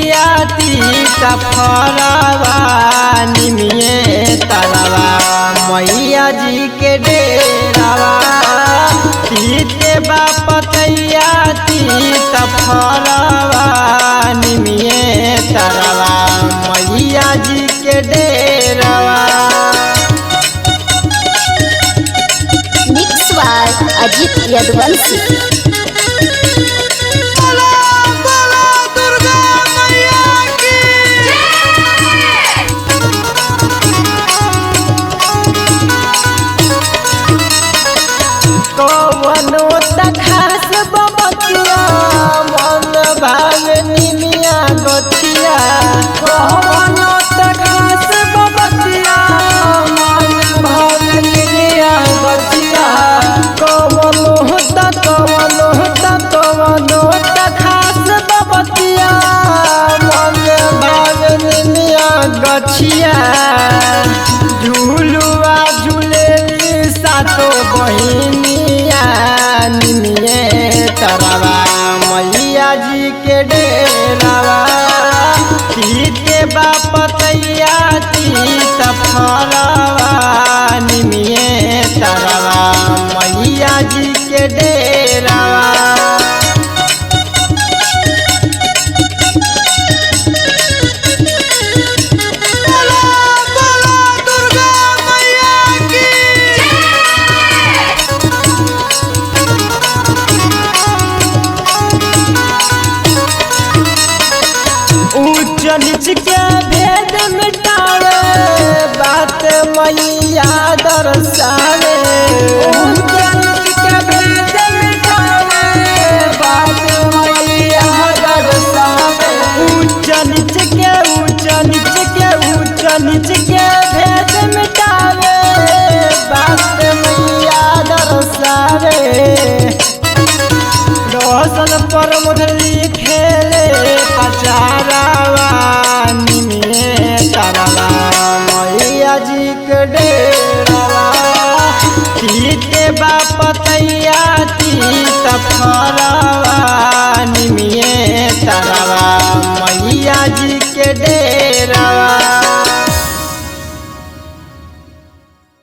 पतैया तीत फरवा निमिये तरवा मैया जी के डेरावा तीते बा पतैया तीत फरवा निमिये तरवा मैया जी के डेरावा। Mix by Ajit Yaduvanshi. कवनो खास बबतिया मन भाव निमिया गछिया कवनो खास बबतिया मन भाव निमिया गछिया कवनो खास बबतिया मन भाव निमिया गछिया झूलुआ झूलेली सातो बहिनिया निमिये तरवा मैया जी के डेरावा तीते बा पतैया तीत फरवा निमिये तरवा मैया जी के डेरावा। ऊंच नीच के भेद मिटावे बात मैया दर्शावे ऊंच नीच के भेद मिटावे बात मैया दर्शावे ऊंच नीच के भेद मिटावे बात मैया दर्शावे। रोशन पर मुरली खेले पचारावा निमिये तरवा मैया जी के डेरावा तीते बा पतैया तीत फरवा